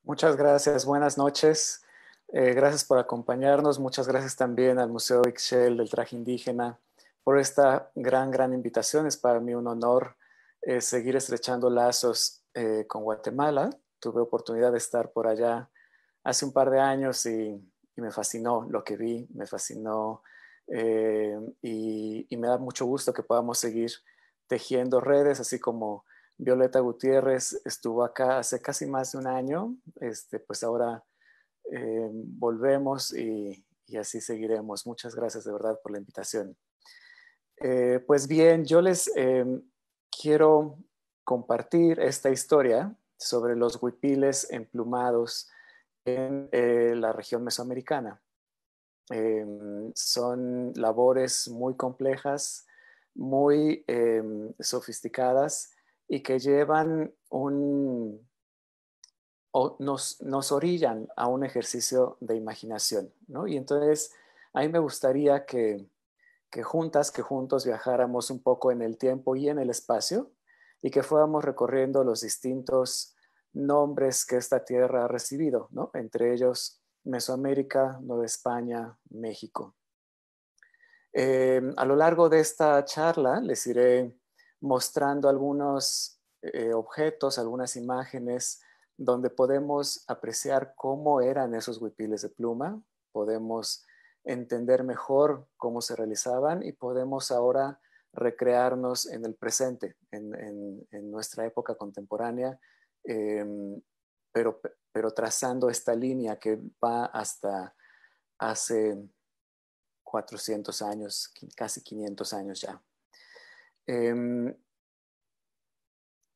Muchas gracias, buenas noches. Gracias por acompañarnos. Muchas gracias también al Museo Ixchel del Traje Indígena por esta gran invitación. Es para mí un honor seguir estrechando lazos con Guatemala. Tuve oportunidad de estar por allá hace un par de años y me fascinó lo que vi, me fascinó y me da mucho gusto que podamos seguir tejiendo redes, así como Violeta Gutiérrez estuvo acá hace casi más de un año, pues ahora volvemos y así seguiremos. Muchas gracias de verdad por la invitación. Pues bien, yo les quiero compartir esta historia sobre los huipiles emplumados en la región mesoamericana. Son labores muy complejas, muy sofisticadas y que llevan o nos orillan a un ejercicio de imaginación, ¿no? Y entonces a mí me gustaría que juntos viajáramos un poco en el tiempo y en el espacio y que fuéramos recorriendo los distintos nombres que esta tierra ha recibido, ¿no? Entre ellos Mesoamérica, Nueva España, México. A lo largo de esta charla les iré mostrando algunos objetos, algunas imágenes donde podemos apreciar cómo eran esos huipiles de pluma, podemos entender mejor cómo se realizaban y podemos ahora recrearnos en el presente, en nuestra época contemporánea, eh, pero trazando esta línea que va hasta hace 400 años, casi 500 años ya.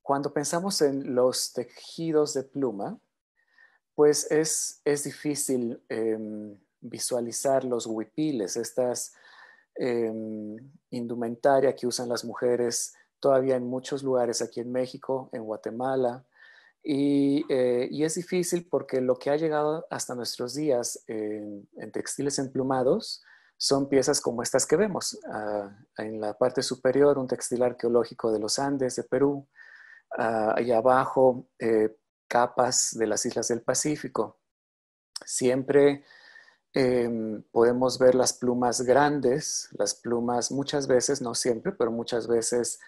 Cuando pensamos en los tejidos de pluma, pues es difícil visualizar los huipiles, estas indumentaria que usan las mujeres todavía en muchos lugares aquí en México, en Guatemala, y es difícil porque lo que ha llegado hasta nuestros días en textiles emplumados son piezas como estas que vemos. En la parte superior, un textil arqueológico de los Andes, de Perú. Allá abajo, capas de las islas del Pacífico. Siempre podemos ver las plumas grandes, las plumas muchas veces, no siempre, pero muchas veces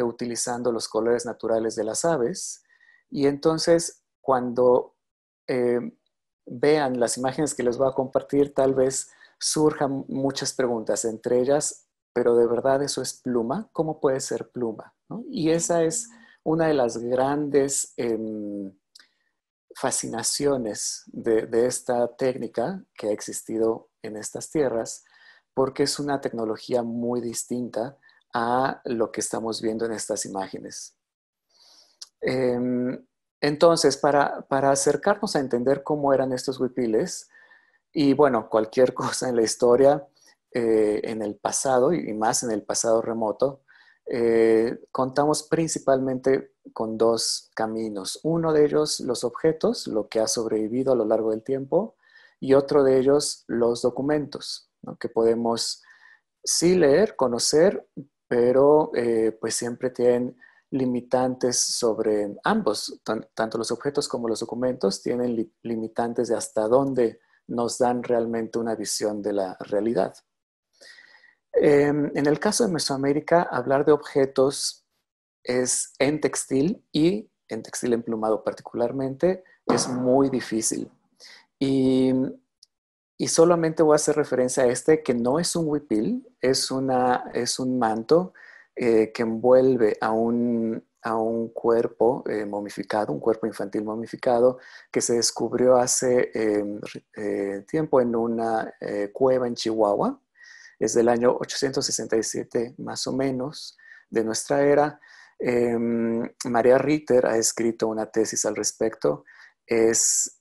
utilizando los colores naturales de las aves. Y entonces, cuando vean las imágenes que les voy a compartir, tal vez surjan muchas preguntas, entre ellas, ¿pero de verdad eso es pluma? ¿Cómo puede ser pluma? ¿No? Y esa es una de las grandes fascinaciones de esta técnica que ha existido en estas tierras, porque es una tecnología muy distinta a lo que estamos viendo en estas imágenes. Entonces, para acercarnos a entender cómo eran estos huipiles, y bueno, cualquier cosa en la historia, en el pasado y más en el pasado remoto, contamos principalmente con dos caminos. Uno de ellos, los objetos, lo que ha sobrevivido a lo largo del tiempo, y otro de ellos, los documentos, ¿no? Que podemos sí leer, conocer, pero pues siempre tienen limitantes sobre ambos, tanto los objetos como los documentos tienen limitantes de hasta dónde nos dan realmente una visión de la realidad. En el caso de Mesoamérica, hablar de objetos es en textil y en textil emplumado particularmente es muy difícil. Y, y solamente voy a hacer referencia a este que no es un huipil, es un manto que envuelve a un cuerpo momificado, un cuerpo infantil momificado que se descubrió hace tiempo en una cueva en Chihuahua. Es del año 867 más o menos de nuestra era. María Ritter ha escrito una tesis al respecto. Es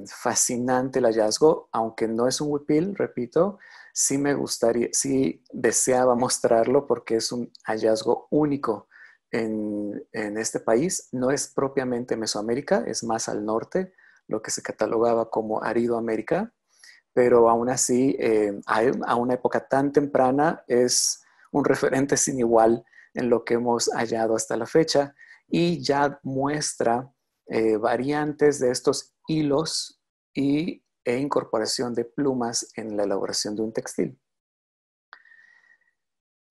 fascinante el hallazgo, aunque no es un huipil, repito, sí me gustaría, sí deseaba mostrarlo porque es un hallazgo único en este país. No es propiamente Mesoamérica, es más al norte, lo que se catalogaba como Aridoamérica, pero aún así, a una época tan temprana, es un referente sin igual en lo que hemos hallado hasta la fecha y ya muestra variantes de estos hilos e incorporación de plumas en la elaboración de un textil.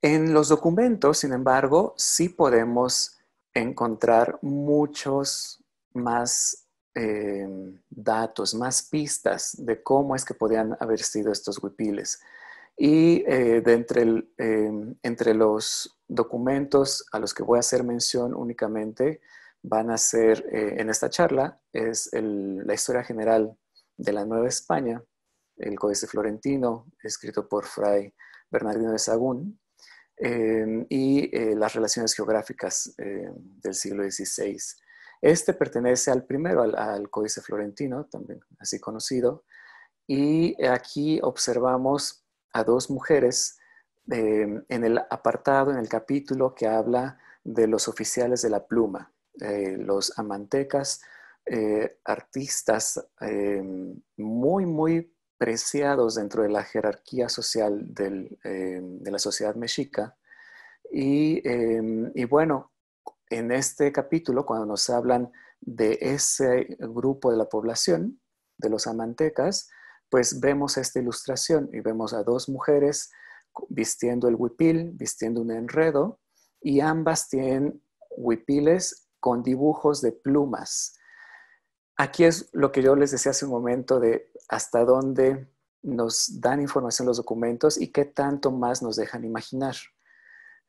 En los documentos, sin embargo, sí podemos encontrar muchos más datos, más pistas de cómo es que podían haber sido estos huipiles. Y entre los documentos a los que voy a hacer mención únicamente van a ser en esta charla, es la historia general de la Nueva España, el Códice Florentino, escrito por Fray Bernardino de Sahagún, y las relaciones geográficas del siglo XVI. Este pertenece al primero, al Códice Florentino, también así conocido, y aquí observamos a dos mujeres en el apartado, en el capítulo que habla de los oficiales de la pluma, los amantecas, artistas muy, muy preciados dentro de la jerarquía social de la sociedad mexica. Y bueno, en este capítulo, cuando nos hablan de ese grupo de la población, de los amantecas, pues vemos esta ilustración y vemos a dos mujeres vistiendo el huipil, vistiendo un enredo, y ambas tienen huipiles con dibujos de plumas. Aquí es lo que yo les decía hace un momento de hasta dónde nos dan información los documentos y qué tanto más nos dejan imaginar.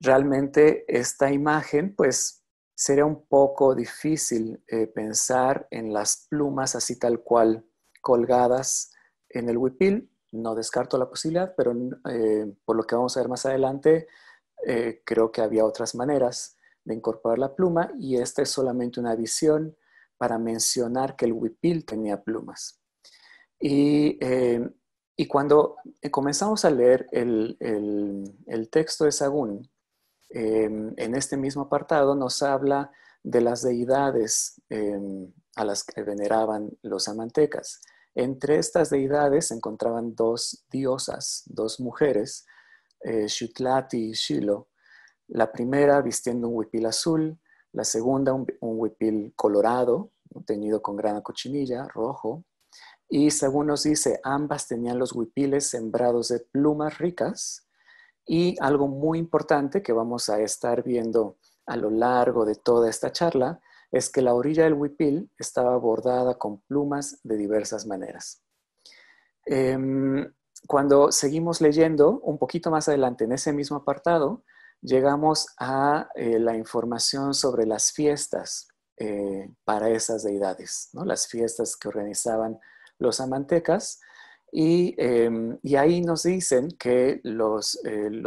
Realmente esta imagen, pues sería un poco difícil pensar en las plumas así tal cual colgadas en el huipil. No descarto la posibilidad, pero por lo que vamos a ver más adelante, creo que había otras maneras de incorporar la pluma y esta es solamente una visión para mencionar que el huipil tenía plumas. Y, y cuando comenzamos a leer el texto de Sahagún, en este mismo apartado nos habla de las deidades a las que veneraban los amantecas. Entre estas deidades se encontraban dos diosas, dos mujeres, Xutlati y Xilo. La primera vistiendo un huipil azul, la segunda un huipil colorado, teñido con grana cochinilla, rojo. Y según nos dice, ambas tenían los huipiles sembrados de plumas ricas. Y algo muy importante que vamos a estar viendo a lo largo de toda esta charla es que la orilla del huipil estaba bordada con plumas de diversas maneras. Cuando seguimos leyendo, un poquito más adelante en ese mismo apartado, llegamos a la información sobre las fiestas para esas deidades, ¿no? Las fiestas que organizaban los amantecas. Y ahí nos dicen que los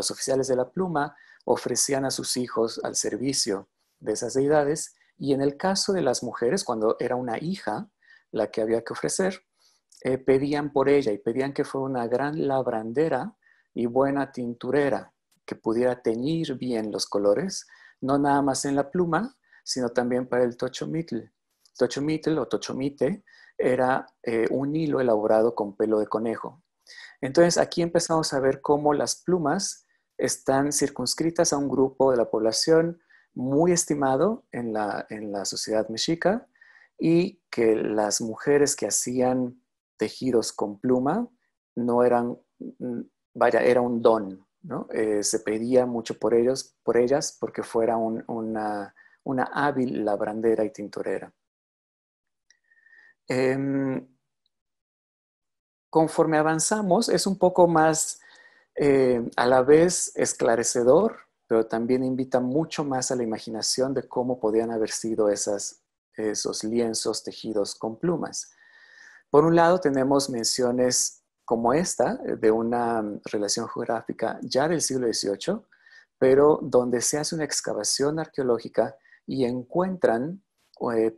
oficiales de la pluma ofrecían a sus hijos al servicio de esas deidades. Y en el caso de las mujeres, cuando era una hija la que había que ofrecer, pedían por ella y pedían que fuera una gran labrandera y buena tinturera, que pudiera teñir bien los colores, no nada más en la pluma, sino también para el tochomitl. Tochomitl o tochomite era un hilo elaborado con pelo de conejo. Entonces aquí empezamos a ver cómo las plumas están circunscritas a un grupo de la población muy estimado en la sociedad mexica y que las mujeres que hacían tejidos con pluma no eran, vaya, era un don, ¿no? Se pedía mucho por ellos, por ellas, porque fuera una hábil labrandera y tintorera. Conforme avanzamos, es un poco más a la vez esclarecedor, pero también invita mucho más a la imaginación de cómo podían haber sido esos lienzos tejidos con plumas. Por un lado, tenemos menciones como esta, de una relación geográfica ya del siglo XVIII, pero donde se hace una excavación arqueológica y encuentran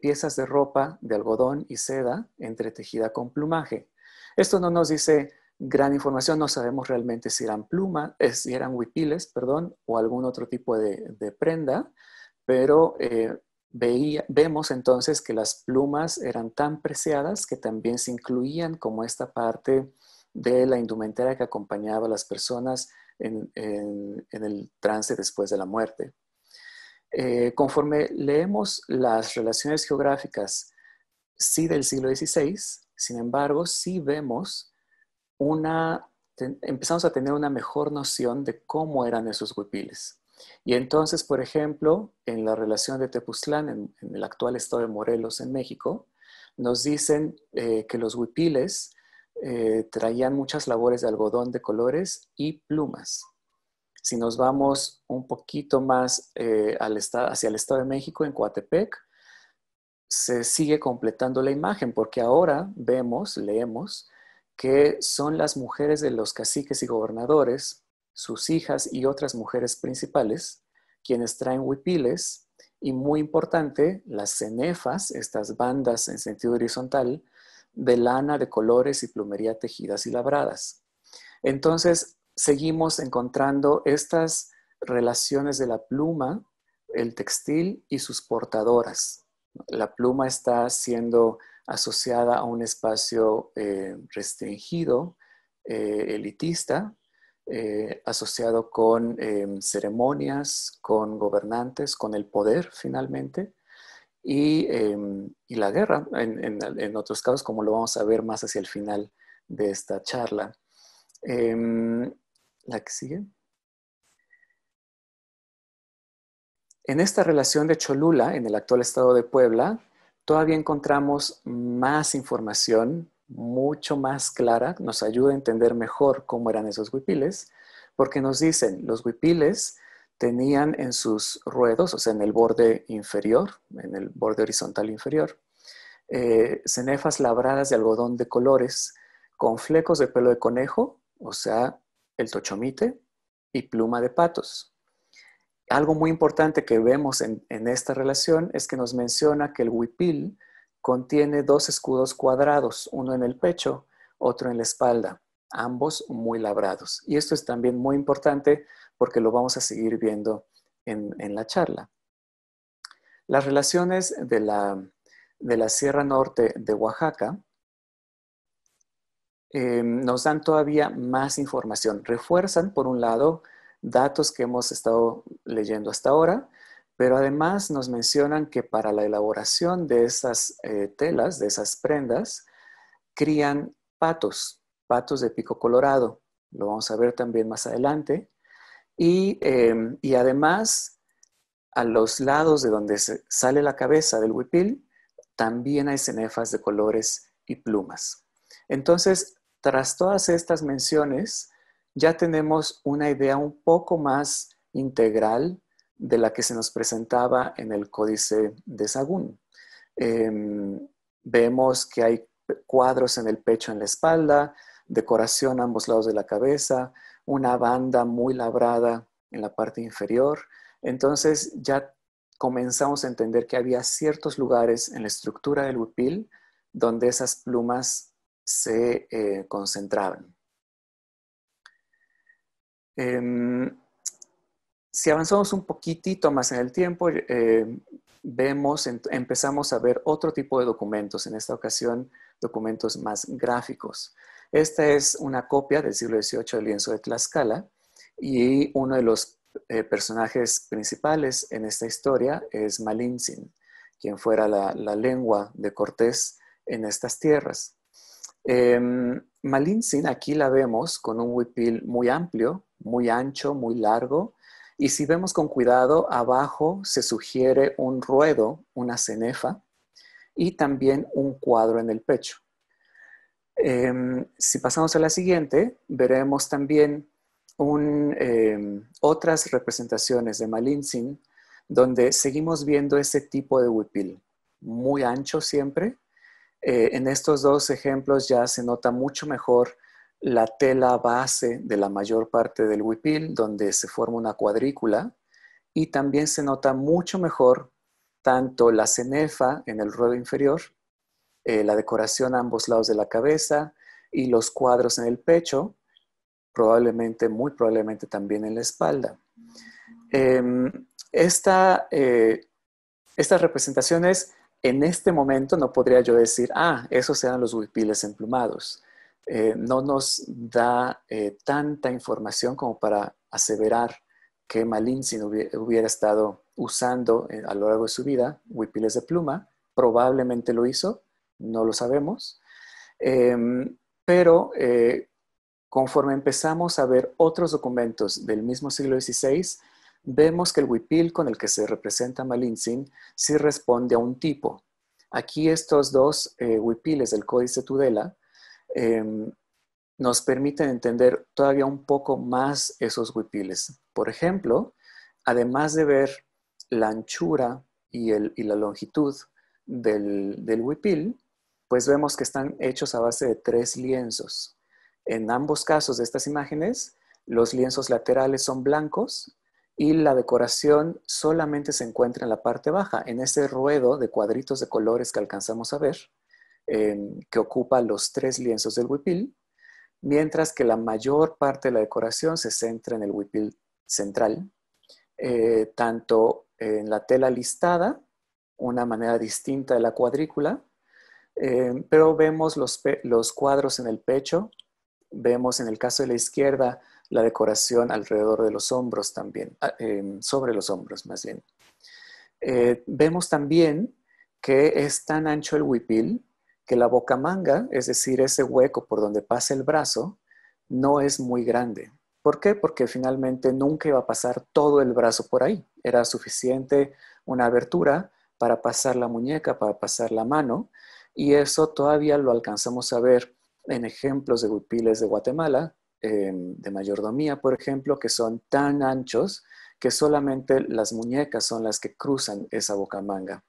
piezas de ropa de algodón y seda entretejida con plumaje. Esto no nos dice gran información, no sabemos realmente si eran si eran huipiles, perdón, o algún otro tipo de prenda, pero vemos entonces que las plumas eran tan preciadas que también se incluían como esta parte de la indumentaria que acompañaba a las personas en el trance después de la muerte. Conforme leemos las relaciones geográficas, sí del siglo XVI, sin embargo, sí vemos empezamos a tener una mejor noción de cómo eran esos huipiles. Y entonces, por ejemplo, en la relación de Tepoztlán, en el actual estado de Morelos, en México, nos dicen que los huipiles traían muchas labores de algodón de colores y plumas. Si nos vamos un poquito más hacia el estado de México, en Coatepec, se sigue completando la imagen, porque ahora leemos, que son las mujeres de los caciques y gobernadores, sus hijas y otras mujeres principales, quienes traen huipiles, y muy importante, las cenefas, estas bandas en sentido horizontal, de lana de colores y plumería tejidas y labradas. Entonces, seguimos encontrando estas relaciones de la pluma, el textil y sus portadoras. La pluma está siendo asociada a un espacio restringido, elitista, asociado con ceremonias, con gobernantes, con el poder finalmente, y la guerra, en otros casos, como lo vamos a ver más hacia el final de esta charla. La que sigue. En esta relación de Cholula, en el actual estado de Puebla, todavía encontramos más información, mucho más clara, nos ayuda a entender mejor cómo eran esos huipiles, porque nos dicen, los huipiles tenían en sus ruedos, o sea, en el borde inferior, en el borde horizontal inferior, cenefas labradas de algodón de colores, con flecos de pelo de conejo, o sea, el tochomite, y pluma de patos. Algo muy importante que vemos en esta relación es que nos menciona que el huipil contiene dos escudos cuadrados, uno en el pecho, otro en la espalda, ambos muy labrados. Y esto es también muy importante porque lo vamos a seguir viendo en la charla. Las relaciones de la Sierra Norte de Oaxaca nos dan todavía más información. Refuerzan, por un lado, datos que hemos estado leyendo hasta ahora, pero además nos mencionan que para la elaboración de esas telas, de esas prendas, crían patos de pico colorado. Lo vamos a ver también más adelante. Y además, a los lados de donde sale la cabeza del huipil, también hay cenefas de colores y plumas. Entonces, tras todas estas menciones, ya tenemos una idea un poco más integral de la que se nos presentaba en el Códice de Sagún. Vemos que hay cuadros en el pecho, en la espalda, decoración a ambos lados de la cabeza, una banda muy labrada en la parte inferior. Entonces ya comenzamos a entender que había ciertos lugares en la estructura del huipil donde esas plumas se concentraban. Si avanzamos un poquitito más en el tiempo, empezamos a ver otro tipo de documentos, en esta ocasión documentos más gráficos. Esta es una copia del siglo XVIII del lienzo de Tlaxcala, y uno de los personajes principales en esta historia es Malintzin, quien fuera la lengua de Cortés en estas tierras. Malintzin aquí la vemos con un huipil muy amplio, muy ancho, muy largo, y si vemos con cuidado, abajo se sugiere un ruedo, una cenefa, y también un cuadro en el pecho. Si pasamos a la siguiente, veremos también otras representaciones de Malintzin, donde seguimos viendo ese tipo de huipil, muy ancho siempre. En estos dos ejemplos ya se nota mucho mejor la tela base de la mayor parte del huipil, donde se forma una cuadrícula, y también se nota mucho mejor tanto la cenefa en el ruedo inferior, la decoración a ambos lados de la cabeza y los cuadros en el pecho, muy probablemente también en la espalda. Estas representaciones, en este momento no podría yo decir, esos eran los huipiles emplumados. No nos da tanta información como para aseverar que Malintzin hubiera estado usando a lo largo de su vida huipiles de pluma. Probablemente lo hizo, no lo sabemos. Pero conforme empezamos a ver otros documentos del mismo siglo XVI, vemos que el huipil con el que se representa Malintzin sí responde a un tipo. Aquí estos dos huipiles del Códice Tudela nos permiten entender todavía un poco más esos huipiles. Por ejemplo, además de ver la anchura y la longitud del huipil, pues vemos que están hechos a base de 3 lienzos. En ambos casos de estas imágenes, los lienzos laterales son blancos y la decoración solamente se encuentra en la parte baja, en ese ruedo de cuadritos de colores que alcanzamos a ver, que ocupa los 3 lienzos del huipil, mientras que la mayor parte de la decoración se centra en el huipil central, tanto en la tela listada, una manera distinta de la cuadrícula, pero vemos los cuadros en el pecho, vemos en el caso de la izquierda la decoración alrededor de los hombros también, sobre los hombros más bien. Vemos también que es tan ancho el huipil que la bocamanga, es decir, ese hueco por donde pasa el brazo, no es muy grande. ¿Por qué? Porque finalmente nunca iba a pasar todo el brazo por ahí. Era suficiente una abertura para pasar la muñeca, para pasar la mano, y eso todavía lo alcanzamos a ver en ejemplos de huipiles de Guatemala, de mayordomía, por ejemplo, que son tan anchos que solamente las muñecas son las que cruzan esa bocamanga.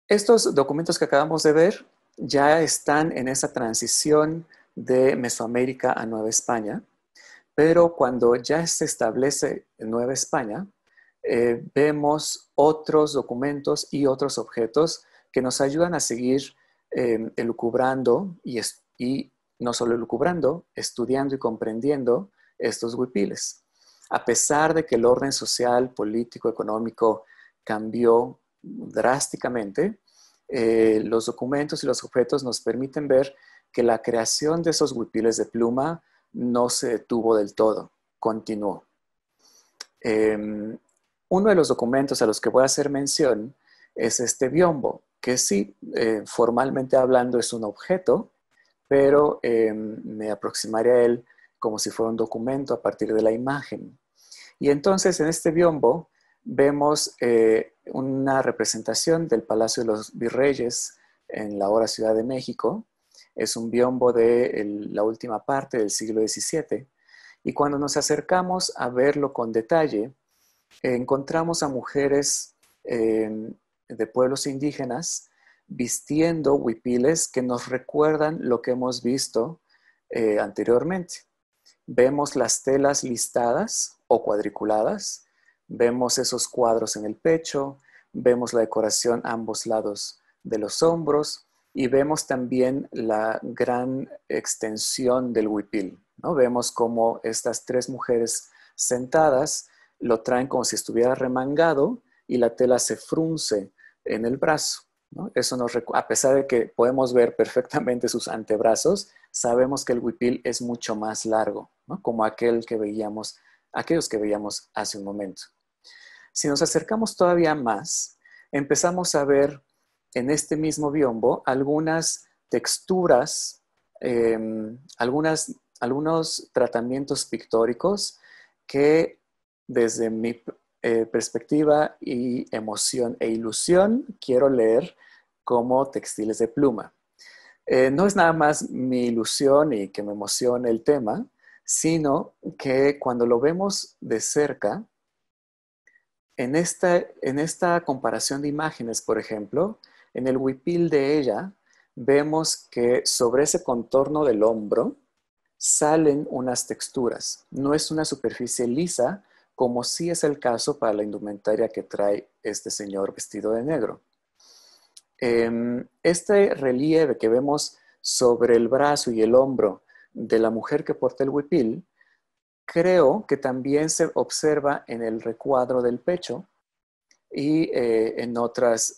Estos documentos que acabamos de ver ya están en esa transición de Mesoamérica a Nueva España, pero cuando ya se establece Nueva España, vemos otros documentos y otros objetos que nos ayudan a seguir elucubrando y no solo elucubrando, estudiando y comprendiendo estos huipiles. A pesar de que el orden social, político, económico cambió drásticamente, los documentos y los objetos nos permiten ver que la creación de esos huipiles de pluma no se detuvo del todo, continuó. Uno de los documentos a los que voy a hacer mención es este biombo, que sí, formalmente hablando es un objeto, pero me aproximaré a él como si fuera un documento a partir de la imagen. Y entonces en este biombo vemos una representación del Palacio de los Virreyes en la ahora Ciudad de México. Es un biombo de la última parte del siglo XVII. Y cuando nos acercamos a verlo con detalle, encontramos a mujeres de pueblos indígenas vistiendo huipiles que nos recuerdan lo que hemos visto anteriormente. Vemos las telas listadas o cuadriculadas, vemos esos cuadros en el pecho, vemos la decoración a ambos lados de los hombros y vemos también la gran extensión del huipil, ¿no? Vemos cómo estas 3 mujeres sentadas lo traen como si estuviera remangado y la tela se frunce en el brazo, ¿no? Eso a pesar de que podemos ver perfectamente sus antebrazos, sabemos que el huipil es mucho más largo, ¿no? Como aquellos que veíamos hace un momento. Si nos acercamos todavía más, empezamos a ver en este mismo biombo algunas texturas, algunos tratamientos pictóricos que desde mi perspectiva y emoción e ilusión quiero leer como textiles de pluma. No es nada más mi ilusión y que me emocione el tema, sino que cuando lo vemos de cerca, en esta comparación de imágenes, por ejemplo, en el huipil de ella, vemos que sobre ese contorno del hombro salen unas texturas. No es una superficie lisa, como sí es el caso para la indumentaria que trae este señor vestido de negro. Este relieve que vemos sobre el brazo y el hombro de la mujer que porta el huipil, creo que también se observa en el recuadro del pecho y en otros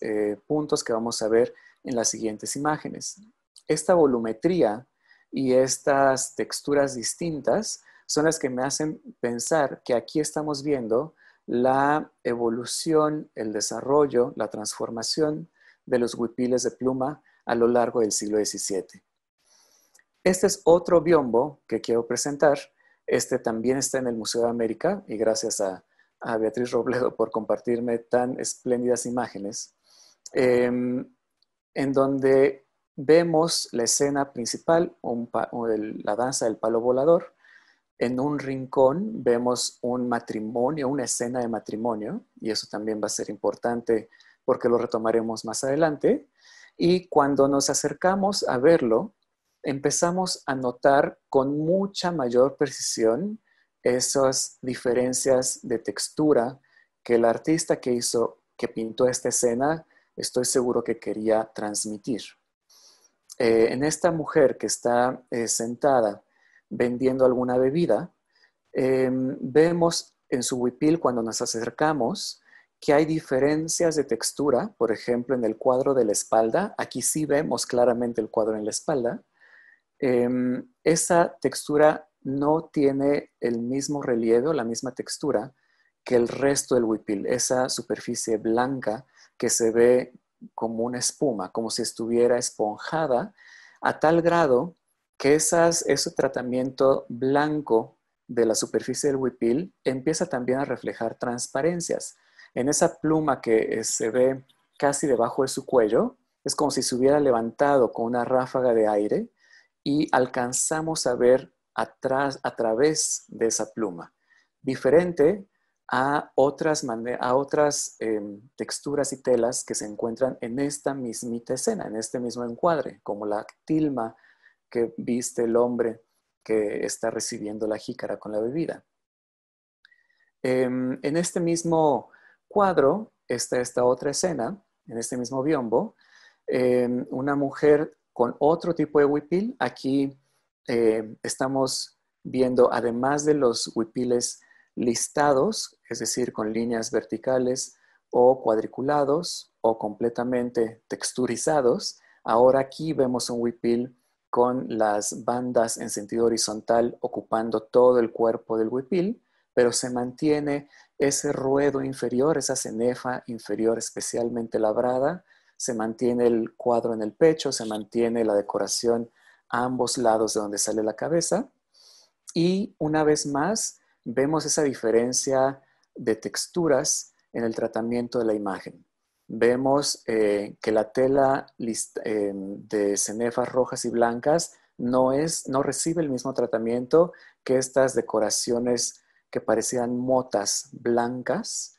puntos que vamos a ver en las siguientes imágenes. Esta volumetría y estas texturas distintas son las que me hacen pensar que aquí estamos viendo la evolución, el desarrollo, la transformación de los huipiles de pluma a lo largo del siglo XVII. Este es otro biombo que quiero presentar. Este también está en el Museo de América y gracias a Beatriz Robledo por compartirme tan espléndidas imágenes, en donde vemos la escena principal, la danza del palo volador. En un rincón vemos un matrimonio, una escena de matrimonio, y eso también va a ser importante porque lo retomaremos más adelante. Y cuando nos acercamos a verlo, empezamos a notar con mucha mayor precisión esas diferencias de textura que el artista que pintó esta escena, estoy seguro que quería transmitir. En esta mujer que está sentada vendiendo alguna bebida, vemos en su huipil cuando nos acercamos que hay diferencias de textura, por ejemplo en el cuadro de la espalda, aquí sí vemos claramente el cuadro en la espalda, esa textura no tiene el mismo relieve o la misma textura que el resto del huipil, esa superficie blanca que se ve como una espuma, como si estuviera esponjada, a tal grado que ese tratamiento blanco de la superficie del huipil empieza también a reflejar transparencias. En esa pluma que se ve casi debajo de su cuello, es como si se hubiera levantado con una ráfaga de aire y alcanzamos a ver atrás, a través de esa pluma. Diferente a otras texturas y telas que se encuentran en esta mismita escena, en este mismo encuadre, como la tilma que viste el hombre que está recibiendo la jícara con la bebida. En este mismo cuadro está esta otra escena, en este mismo biombo, una mujer con otro tipo de huipil. Aquí estamos viendo, además de los huipiles listados, es decir, con líneas verticales o cuadriculados o completamente texturizados, ahora aquí vemos un huipil con las bandas en sentido horizontal ocupando todo el cuerpo del huipil, pero se mantiene ese ruedo inferior, esa cenefa inferior especialmente labrada, se mantiene el cuadro en el pecho, se mantiene la decoración a ambos lados de donde sale la cabeza, y una vez más vemos esa diferencia de texturas en el tratamiento de la imagen. Vemos que la tela de cenefas rojas y blancas no recibe el mismo tratamiento que estas decoraciones que parecían motas blancas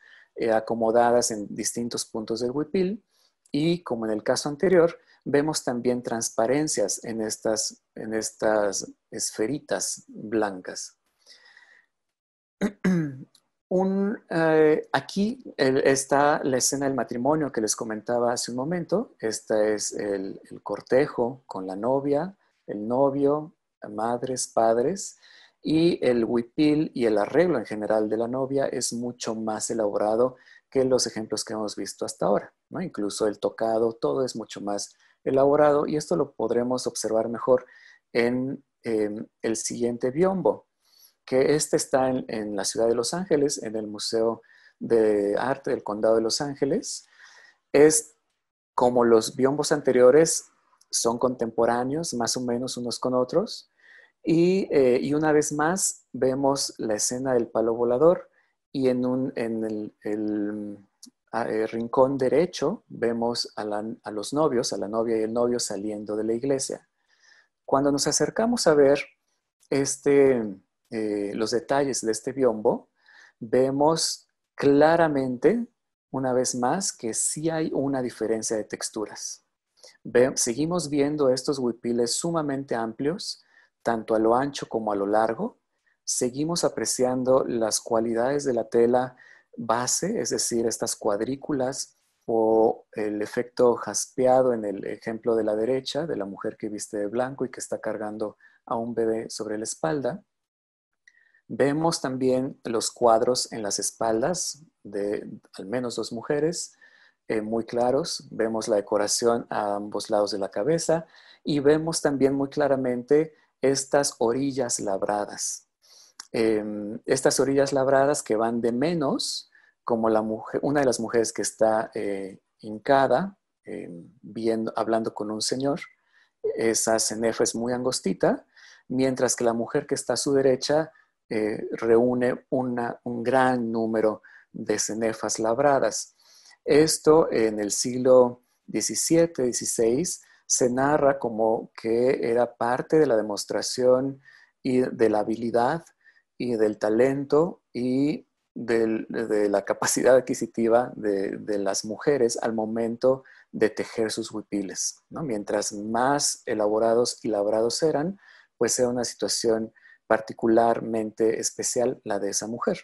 acomodadas en distintos puntos del huipil, y como en el caso anterior, vemos también transparencias en estas esferitas blancas. Aquí está la escena del matrimonio que les comentaba hace un momento. Este es el cortejo con la novia, el novio, madres, padres, y el huipil y el arreglo en general de la novia es mucho más elaborado que los ejemplos que hemos visto hasta ahora, ¿no? Incluso el tocado, todo es mucho más elaborado, y esto lo podremos observar mejor en el siguiente biombo, que este está en la ciudad de Los Ángeles, en el Museo de Arte del Condado de Los Ángeles. Es como los biombos anteriores, son contemporáneos, más o menos unos con otros, y una vez más vemos la escena del palo volador, y en el rincón derecho vemos a los novios, a la novia y el novio saliendo de la iglesia. Cuando nos acercamos a ver los detalles de este biombo, vemos claramente, una vez más, que sí hay una diferencia de texturas. Seguimos viendo estos huipiles sumamente amplios, tanto a lo ancho como a lo largo. Seguimos apreciando las cualidades de la tela base, es decir, estas cuadrículas o el efecto jaspeado en el ejemplo de la derecha, de la mujer que viste de blanco y que está cargando a un bebé sobre la espalda. Vemos también los cuadros en las espaldas de al menos dos mujeres, muy claros. Vemos la decoración a ambos lados de la cabeza, y vemos también muy claramente estas orillas labradas. Estas orillas labradas que van de menos, como la mujer, una de las mujeres que está hincada, hablando con un señor, esa cenefa es muy angostita, mientras que la mujer que está a su derecha reúne un gran número de cenefas labradas. Esto en el siglo XVII, XVI, se narra como que era parte de la demostración y de la habilidad y del talento y de la capacidad adquisitiva de las mujeres al momento de tejer sus huipiles, ¿no? Mientras más elaborados y labrados eran, pues era una situación particularmente especial la de esa mujer.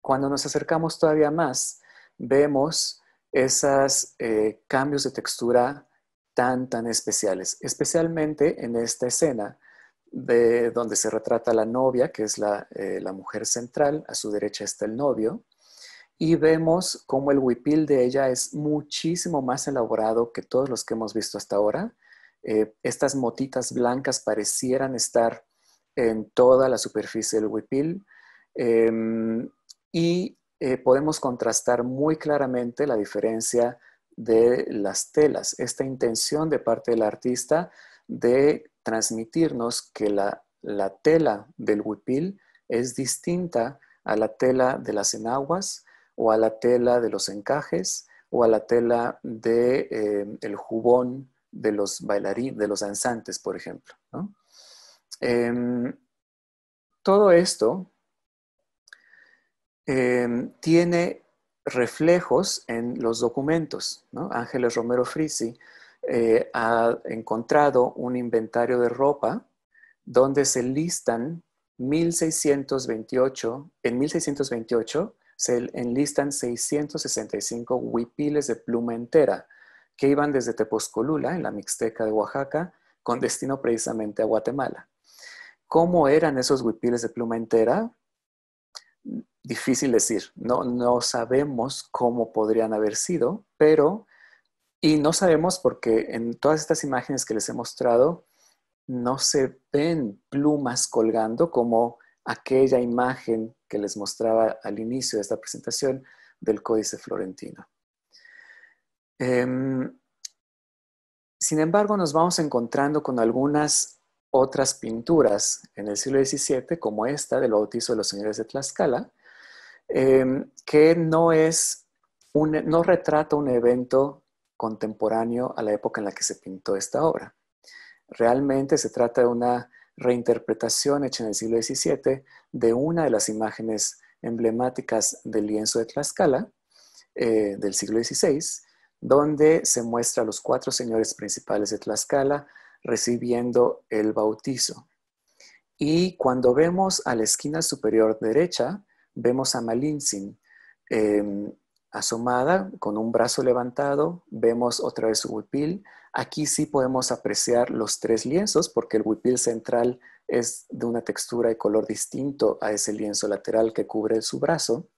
Cuando nos acercamos todavía más, vemos esos cambios de textura tan especiales, especialmente en esta escena de donde se retrata a la novia, que es la mujer central, a su derecha está el novio, y vemos cómo el huipil de ella es muchísimo más elaborado que todos los que hemos visto hasta ahora. Estas motitas blancas parecieran estar en toda la superficie del huipil. Y podemos contrastar muy claramente la diferencia de las telas, esta intención de parte del artista de transmitirnos que la tela del huipil es distinta a la tela de las enaguas o a la tela de los encajes o a la tela de, el jubón de los bailarines, de los danzantes, por ejemplo, ¿no? Todo esto tiene reflejos en los documentos, ¿no? Ángeles Romero Frisi ha encontrado un inventario de ropa donde se listan 1628, en 1628 se enlistan 665 huipiles de pluma entera que iban desde Tepozcolula, en la Mixteca de Oaxaca, con destino precisamente a Guatemala. ¿Cómo eran esos huipiles de pluma entera? Difícil decir, no sabemos cómo podrían haber sido, y no sabemos porque en todas estas imágenes que les he mostrado, no se ven plumas colgando como aquella imagen que les mostraba al inicio de esta presentación del Códice Florentino. Sin embargo, nos vamos encontrando con algunas otras pinturas en el siglo XVII, como esta del bautizo de los señores de Tlaxcala, que no retrata un evento contemporáneo a la época en la que se pintó esta obra. Realmente se trata de una reinterpretación hecha en el siglo XVII de una de las imágenes emblemáticas del lienzo de Tlaxcala del siglo XVI, donde se muestra a los 4 señores principales de Tlaxcala recibiendo el bautizo. Y cuando vemos a la esquina superior derecha, vemos a Malintzin asomada con un brazo levantado, vemos otra vez su huipil. Aquí sí podemos apreciar los 3 lienzos porque el huipil central es de una textura y color distinto a ese lienzo lateral que cubre su brazo.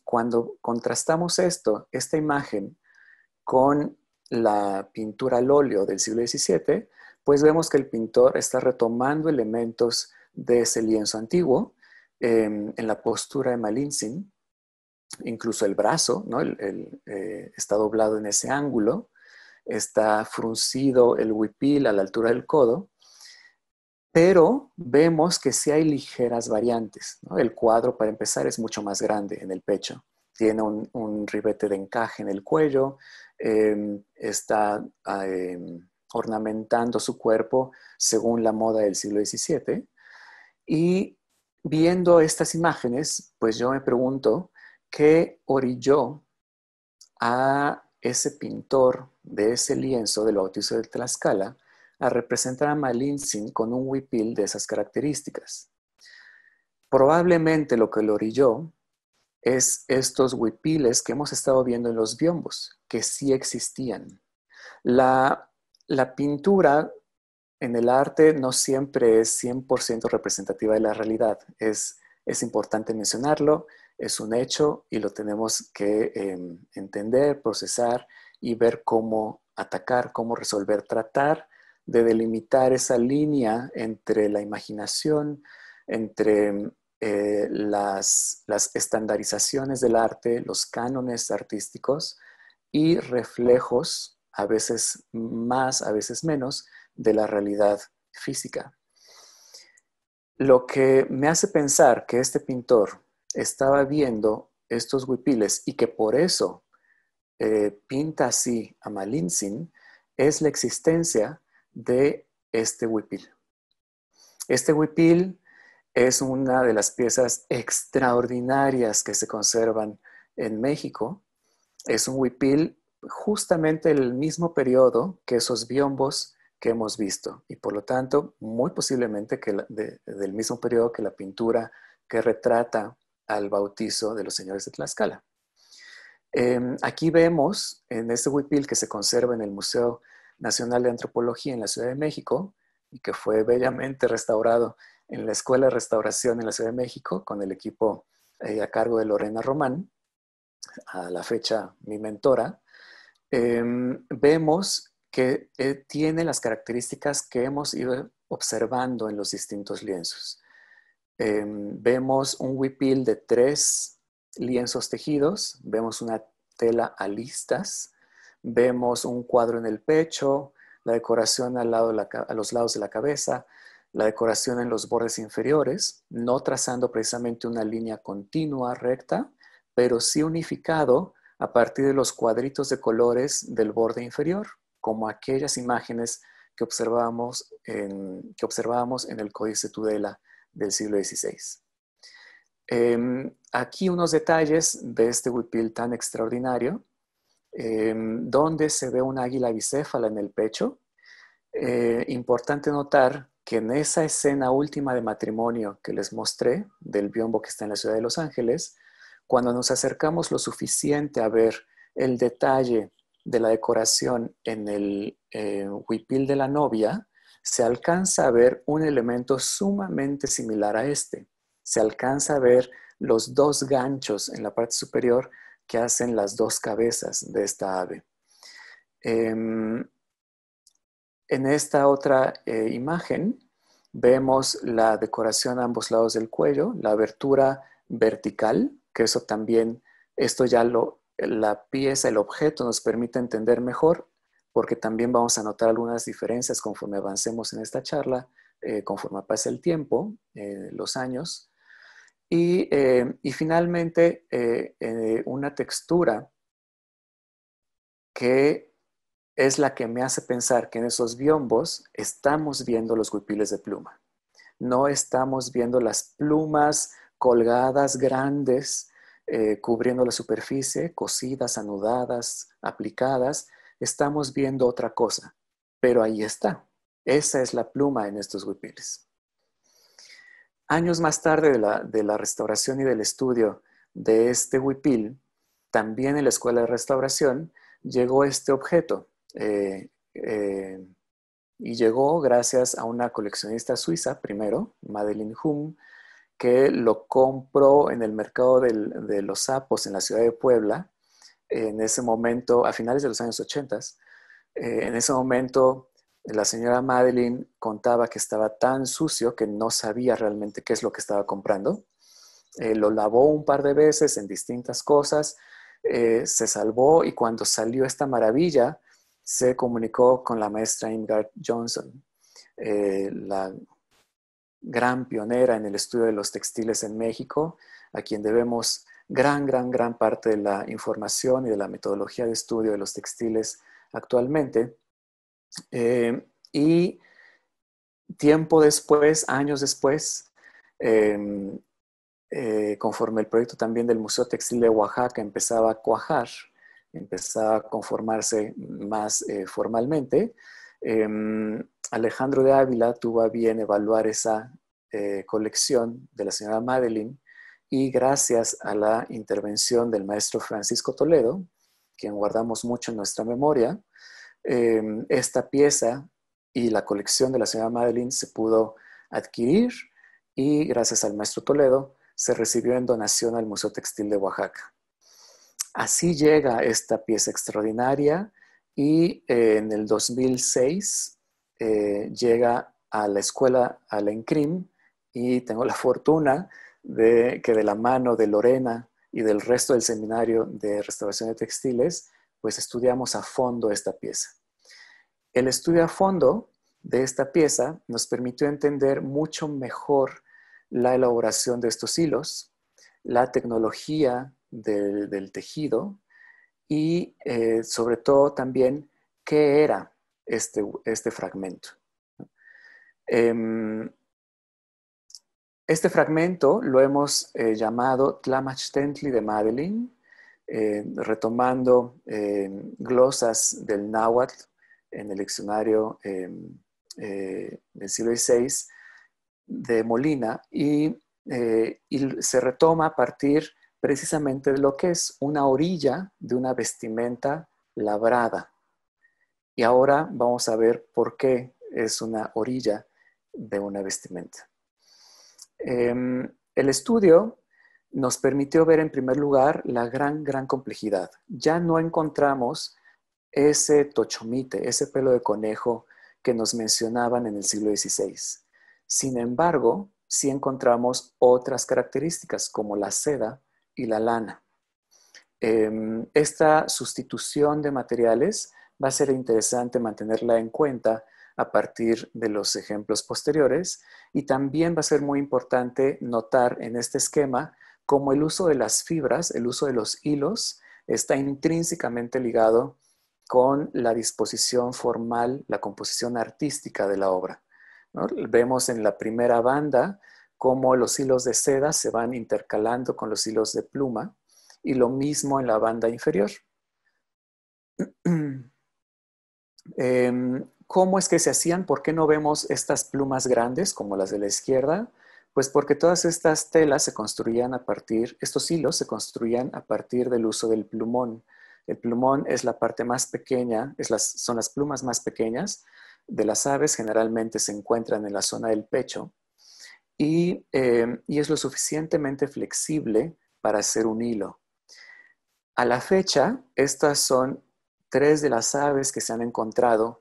Cuando contrastamos esta imagen con la pintura al óleo del siglo XVII, pues vemos que el pintor está retomando elementos de ese lienzo antiguo en la postura de Malintzin, incluso el brazo, ¿no? Está doblado en ese ángulo, está fruncido el huipil a la altura del codo, pero vemos que sí hay ligeras variantes, ¿no? El cuadro, para empezar, es mucho más grande en el pecho. Tiene un ribete de encaje en el cuello, está ornamentando su cuerpo según la moda del siglo XVII. Y viendo estas imágenes, pues yo me pregunto, ¿qué orilló a ese pintor de ese lienzo del bautizo de Tlaxcala a representar a Malintzin con un huipil de esas características? Probablemente lo que lo orilló es estos huipiles que hemos estado viendo en los biombos, que sí existían. La pintura en el arte no siempre es 100% representativa de la realidad. Es importante mencionarlo, es un hecho y lo tenemos que entender, procesar y ver cómo atacar, cómo resolver, tratar de delimitar esa línea entre la imaginación, entre las estandarizaciones del arte, los cánones artísticos y reflejos, a veces más, a veces menos, de la realidad física. Lo que me hace pensar que este pintor estaba viendo estos huipiles y que por eso pinta así a Malintzin es la existencia de este huipil. Este huipil es una de las piezas extraordinarias que se conservan en México. Es un huipil justamente del mismo periodo que esos biombos que hemos visto y por lo tanto muy posiblemente del mismo periodo que la pintura que retrata al bautizo de los señores de Tlaxcala. Aquí vemos en este huipil que se conserva en el Museo Nacional de Antropología en la Ciudad de México y que fue bellamente restaurado en la Escuela de Restauración en la Ciudad de México con el equipo a cargo de Lorena Román, a la fecha mi mentora. Vemos que tiene las características que hemos ido observando en los distintos lienzos. Vemos un huipil de 3 lienzos tejidos, vemos una tela a listas, vemos un cuadro en el pecho, la decoración a los lados de la cabeza, la decoración en los bordes inferiores, no trazando precisamente una línea continua, recta, pero sí unificado a partir de los cuadritos de colores del borde inferior, como aquellas imágenes que observábamos en el Códice Tudela del siglo XVI. Aquí unos detalles de este huipil tan extraordinario, donde se ve un águila bicéfala en el pecho. Importante notar que en esa escena última de matrimonio que les mostré, del biombo que está en la ciudad de Los Ángeles, cuando nos acercamos lo suficiente a ver el detalle de la decoración en el huipil de la novia, se alcanza a ver un elemento sumamente similar a este. Se alcanza a ver los 2 ganchos en la parte superior que hacen las 2 cabezas de esta ave. En esta otra imagen vemos la decoración a ambos lados del cuello, la abertura vertical, que eso también, la pieza, el objeto nos permite entender mejor, porque también vamos a notar algunas diferencias conforme avancemos en esta charla, conforme pasa el tiempo, los años. Y finalmente, una textura que es la que me hace pensar que en esos biombos estamos viendo los huipiles de pluma. No estamos viendo las plumas colgadas grandes, cubriendo la superficie, cosidas, anudadas, aplicadas. Estamos viendo otra cosa, pero ahí está. Esa es la pluma en estos huipiles. Años más tarde de la restauración y del estudio de este huipil, también en la Escuela de Restauración llegó este objeto. Y llegó gracias a una coleccionista suiza, primero, Madeleine Hum, que lo compró en el mercado de los sapos en la ciudad de Puebla, en ese momento, a finales de los años 80. En ese momento, la señora Madeleine contaba que estaba tan sucio que no sabía realmente qué es lo que estaba comprando. Lo lavó un par de veces en distintas cosas, se salvó y cuando salió esta maravilla, se comunicó con la maestra Ingrid Johnson, la gran pionera en el estudio de los textiles en México, a quien debemos gran parte de la información y de la metodología de estudio de los textiles actualmente. Y tiempo después, años después, conforme el proyecto también del Museo Textil de Oaxaca empezaba a cuajar, empezaba a conformarse más formalmente, Alejandro de Ávila tuvo a bien evaluar esa colección de la señora Madeleine y gracias a la intervención del maestro Francisco Toledo, quien guardamos mucho en nuestra memoria, esta pieza y la colección de la señora Madeleine se pudo adquirir y gracias al maestro Toledo se recibió en donación al Museo Textil de Oaxaca. Así llega esta pieza extraordinaria y en el 2006 llega a la escuela, a la ENCRIM, y tengo la fortuna de que de la mano de Lorena y del resto del seminario de restauración de textiles, pues estudiamos a fondo esta pieza. El estudio a fondo de esta pieza nos permitió entender mucho mejor la elaboración de estos hilos, la tecnología del tejido y sobre todo también qué era este fragmento. Este fragmento lo hemos llamado Tlachtentli de Madeline, retomando glosas del náhuatl en el diccionario del siglo XVI de Molina, y se retoma a partir precisamente de lo que es una orilla de una vestimenta labrada. Y ahora vamos a ver por qué es una orilla de una vestimenta. El estudio nos permitió ver en primer lugar la gran complejidad. Ya no encontramos ese tochomite, ese pelo de conejo que nos mencionaban en el siglo XVI. Sin embargo, sí encontramos otras características como la seda y la lana. Esta sustitución de materiales va a ser interesante mantenerla en cuenta a partir de los ejemplos posteriores, y también va a ser muy importante notar en este esquema cómo el uso de las fibras, el uso de los hilos, está intrínsecamente ligado con la disposición formal, la composición artística de la obra, ¿no? Vemos en la primera banda cómo los hilos de seda se van intercalando con los hilos de pluma, y lo mismo en la banda inferior. ¿Cómo es que se hacían? ¿Por qué no vemos estas plumas grandes como las de la izquierda? Pues porque todas estas telas se construían a partir, estos hilos se construían a partir del uso del plumón. El plumón es la parte más pequeña, son las plumas más pequeñas de las aves, generalmente se encuentran en la zona del pecho, y es lo suficientemente flexible para hacer un hilo. A la fecha, estas son 3 de las aves que se han encontrado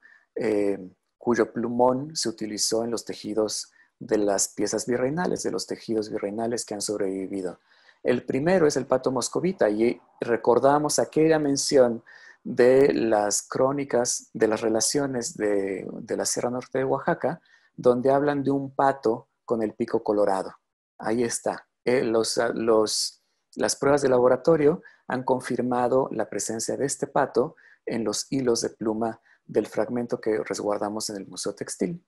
cuyo plumón se utilizó en los tejidos de las piezas virreinales, de los tejidos virreinales que han sobrevivido. El primero es el pato moscovita, y recordamos aquella mención de las crónicas de las relaciones de la Sierra Norte de Oaxaca, donde hablan de un pato con el pico colorado. Ahí está. Las pruebas de laboratorio han confirmado la presencia de este pato en los hilos de pluma del fragmento que resguardamos en el Museo Textil.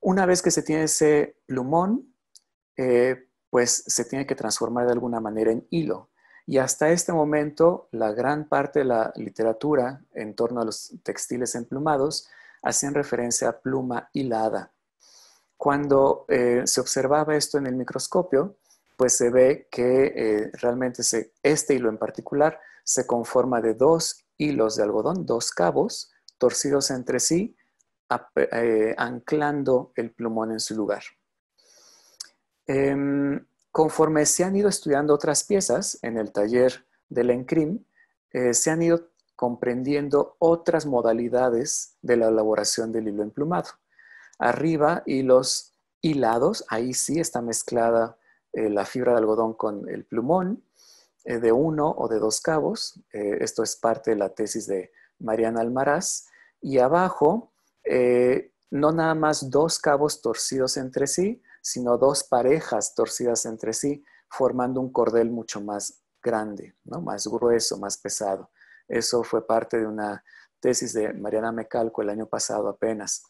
Una vez que se tiene ese plumón, pues se tiene que transformar de alguna manera en hilo. Y hasta este momento, la gran parte de la literatura en torno a los textiles emplumados hacían referencia a pluma hilada. Cuando se observaba esto en el microscopio, pues se ve que realmente este hilo en particular se conforma de 2 hilos de algodón, 2 cabos torcidos entre sí, anclando el plumón en su lugar. Conforme se han ido estudiando otras piezas en el taller del ENCRIM, se han ido comprendiendo otras modalidades de la elaboración del hilo emplumado. Arriba, hilos hilados, ahí sí está mezclada la fibra de algodón con el plumón, de 1 o de 2 cabos. Esto es parte de la tesis de Mariana Almaraz. Y abajo, no nada más 2 cabos torcidos entre sí, sino 2 parejas torcidas entre sí, formando un cordel mucho más grande, ¿no? Más grueso, más pesado. Eso fue parte de una tesis de Mariana Mecalco el año pasado apenas.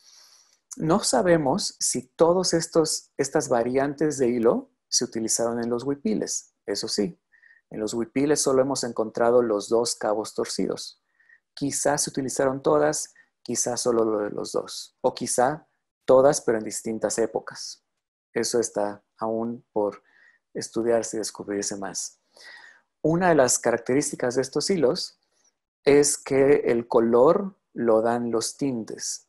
No sabemos si todas estas variantes de hilo se utilizaron en los huipiles. Eso sí, en los huipiles solo hemos encontrado los 2 cabos torcidos. Quizás se utilizaron todas, quizás solo los 2, o quizá todas, pero en distintas épocas. Eso está aún por estudiarse y descubrirse más. Una de las características de estos hilos es que el color lo dan los tintes.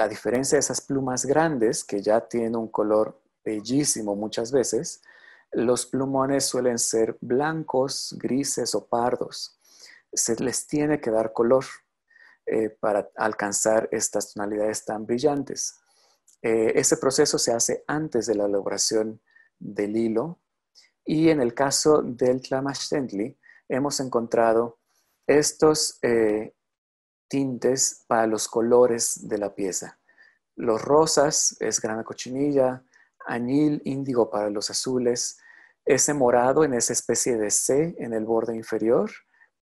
A diferencia de esas plumas grandes, que ya tienen un color bellísimo muchas veces, los plumones suelen ser blancos, grises o pardos. Se les tiene que dar color. para alcanzar estas tonalidades tan brillantes. Ese proceso se hace antes de la elaboración del hilo, y en el caso del Tlamashtenli hemos encontrado estos tintes para los colores de la pieza. Los rosas es grana cochinilla, añil índigo para los azules, ese morado en esa especie de C en el borde inferior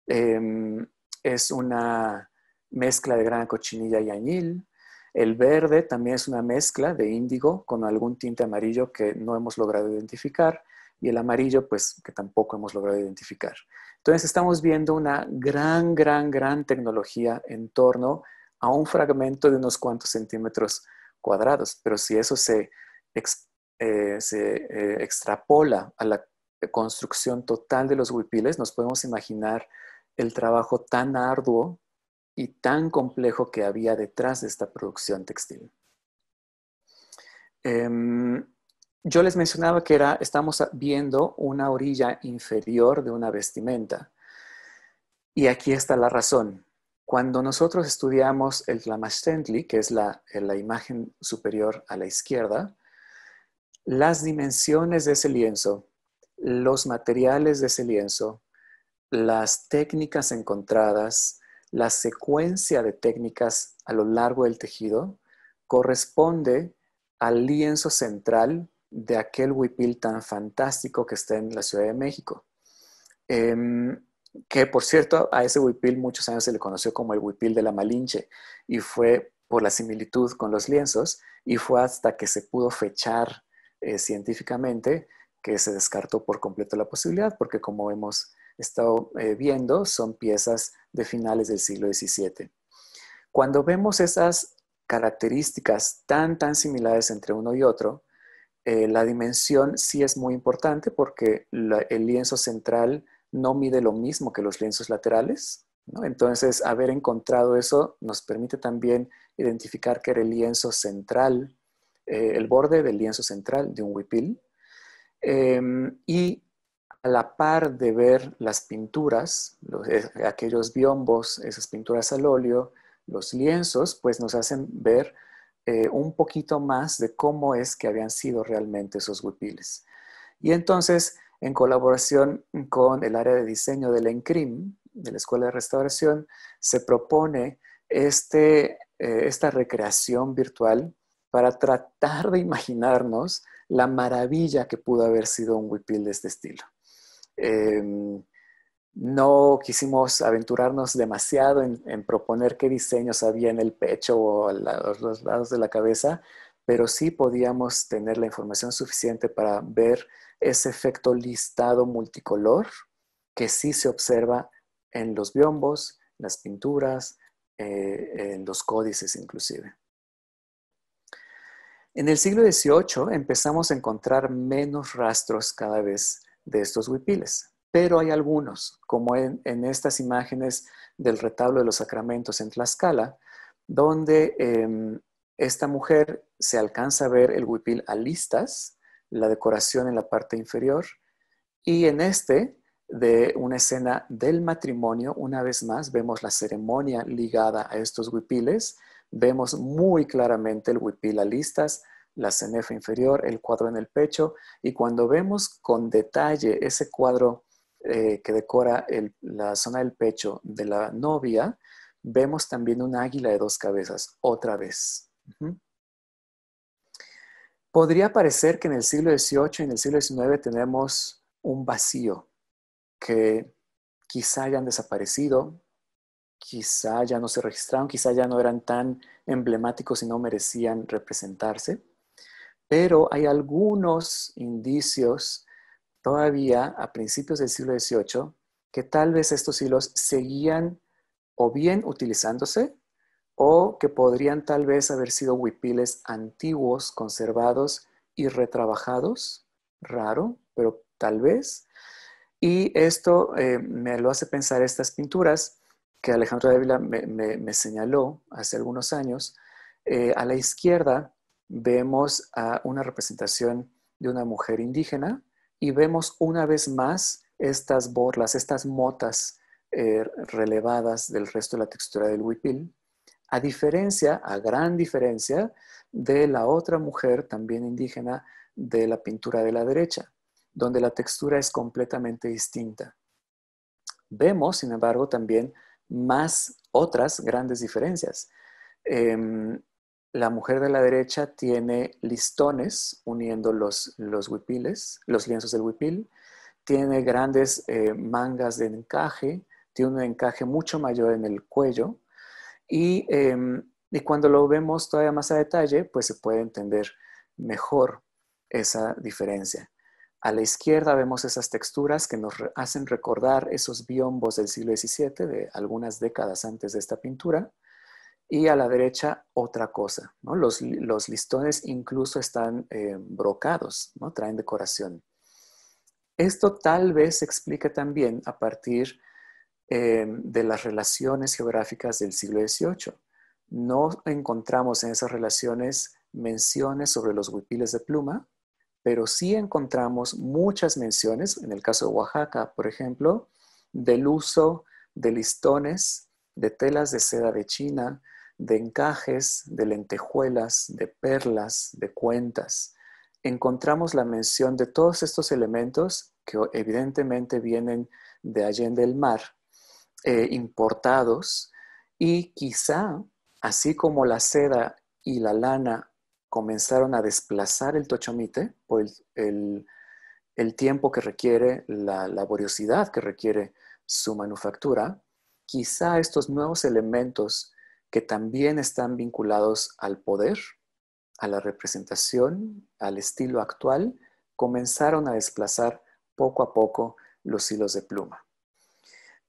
es una mezcla de grana cochinilla y añil. El verde también es una mezcla de índigo con algún tinte amarillo que no hemos logrado identificar, y el amarillo pues que tampoco hemos logrado identificar. Entonces estamos viendo una gran tecnología en torno a un fragmento de unos cuantos centímetros cuadrados, pero si eso se extrapola a la construcción total de los huipiles, nos podemos imaginar el trabajo tan arduo y tan complejo que había detrás de esta producción textil. Yo les mencionaba que estamos viendo una orilla inferior de una vestimenta. Y aquí está la razón. Cuando nosotros estudiamos el Tlamashtenli, que es la imagen superior a la izquierda, las dimensiones de ese lienzo, los materiales de ese lienzo, las técnicas encontradas, la secuencia de técnicas a lo largo del tejido corresponde al lienzo central de aquel huipil tan fantástico que está en la Ciudad de México. Que por cierto, a ese huipil muchos años se le conoció como el huipil de la Malinche, y fue por la similitud con los lienzos, y fue hasta que se pudo fechar científicamente que se descartó por completo la posibilidad, porque como hemos estado viendo, son piezas de finales del siglo XVII. Cuando vemos esas características tan similares entre uno y otro, la dimensión sí es muy importante, porque el lienzo central no mide lo mismo que los lienzos laterales, ¿no? Entonces, haber encontrado eso nos permite también identificar que era el lienzo central, el borde del lienzo central de un huipil. Y a la par de ver las pinturas, aquellos biombos, esas pinturas al óleo, los lienzos, pues nos hacen ver un poquito más de cómo es que habían sido realmente esos huipiles. Y entonces, en colaboración con el área de diseño del ENCRIM, de la Escuela de Restauración, se propone esta recreación virtual para tratar de imaginarnos la maravilla que pudo haber sido un huipil de este estilo. No quisimos aventurarnos demasiado en proponer qué diseños había en el pecho o a los lados de la cabeza, pero sí podíamos tener la información suficiente para ver ese efecto listado multicolor que sí se observa en los biombos, las pinturas, en los códices inclusive. En el siglo XVIII empezamos a encontrar menos rastros cada vez de estos huipiles, pero hay algunos, como en estas imágenes del retablo de los sacramentos en Tlaxcala, donde esta mujer se alcanza a ver el huipil a listas, la decoración en la parte inferior, y en de una escena del matrimonio, una vez más vemos la ceremonia ligada a estos huipiles, vemos muy claramente el huipil a listas, la cenefa inferior, el cuadro en el pecho, y cuando vemos con detalle ese cuadro que decora la zona del pecho de la novia, vemos también un águila de dos cabezas, otra vez. Podría parecer que en el siglo XVIII y en el siglo XIX tenemos un vacío, que quizá hayan desaparecido, quizá ya no se registraron, quizá ya no eran tan emblemáticos y no merecían representarse, pero hay algunos indicios todavía a principios del siglo XVIII que tal vez estos hilos seguían o bien utilizándose o que podrían tal vez haber sido huipiles antiguos, conservados y retrabajados, raro, pero tal vez. Y esto me lo hace pensar estas pinturas que Alejandro Dávila me señaló hace algunos años. A la izquierda vemos una representación de una mujer indígena y vemos una vez más estas borlas, estas motas relevadas del resto de la textura del huipil, a gran diferencia de la otra mujer también indígena de la pintura de la derecha, donde la textura es completamente distinta. Vemos, sin embargo, también más otras grandes diferencias. La mujer de la derecha tiene listones uniendo los huipiles, los lienzos del huipil, tiene grandes mangas de encaje, tiene un encaje mucho mayor en el cuello y cuando lo vemos todavía más a detalle, pues se puede entender mejor esa diferencia. A la izquierda vemos esas texturas que nos hacen recordar esos biombos del siglo XVII, de algunas décadas antes de esta pintura, y a la derecha otra cosa, ¿no? Los listones incluso están brocados, ¿no? Traen decoración. Esto tal vez se explique también a partir de las relaciones geográficas del siglo XVIII. No encontramos en esas relaciones menciones sobre los huipiles de pluma, pero sí encontramos muchas menciones, en el caso de Oaxaca, por ejemplo, del uso de listones, de telas de seda de China, de encajes, de lentejuelas, de perlas, de cuentas. Encontramos la mención de todos estos elementos que evidentemente vienen de Allende el Mar, importados, y quizá, así como la seda y la lana comenzaron a desplazar el tochomite por el tiempo que requiere, la laboriosidad que requiere su manufactura, quizá estos nuevos elementos que también están vinculados al poder, a la representación, al estilo actual, comenzaron a desplazar poco a poco los hilos de pluma.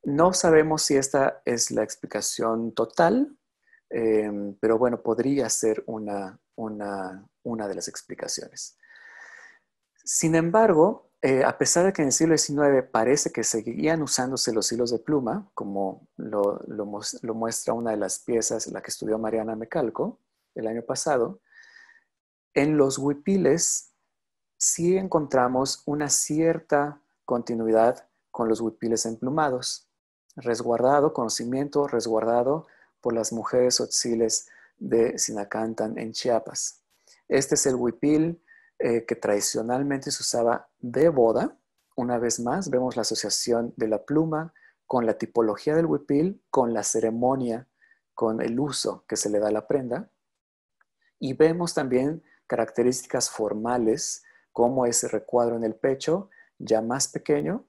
No sabemos si esta es la explicación total, pero bueno, podría ser una de las explicaciones. Sin embargo, a pesar de que en el siglo XIX parece que seguían usándose los hilos de pluma, como lo muestra una de las piezas, la que estudió Mariana Mecalco el año pasado, en los huipiles sí encontramos una cierta continuidad con los huipiles emplumados, conocimiento resguardado por las mujeres tzotziles de Sinacantan en Chiapas. Este es el huipil que tradicionalmente se usaba de boda. Una vez más, vemos la asociación de la pluma con la tipología del huipil, con la ceremonia, con el uso que se le da a la prenda. Y vemos también características formales, como ese recuadro en el pecho, ya más pequeño.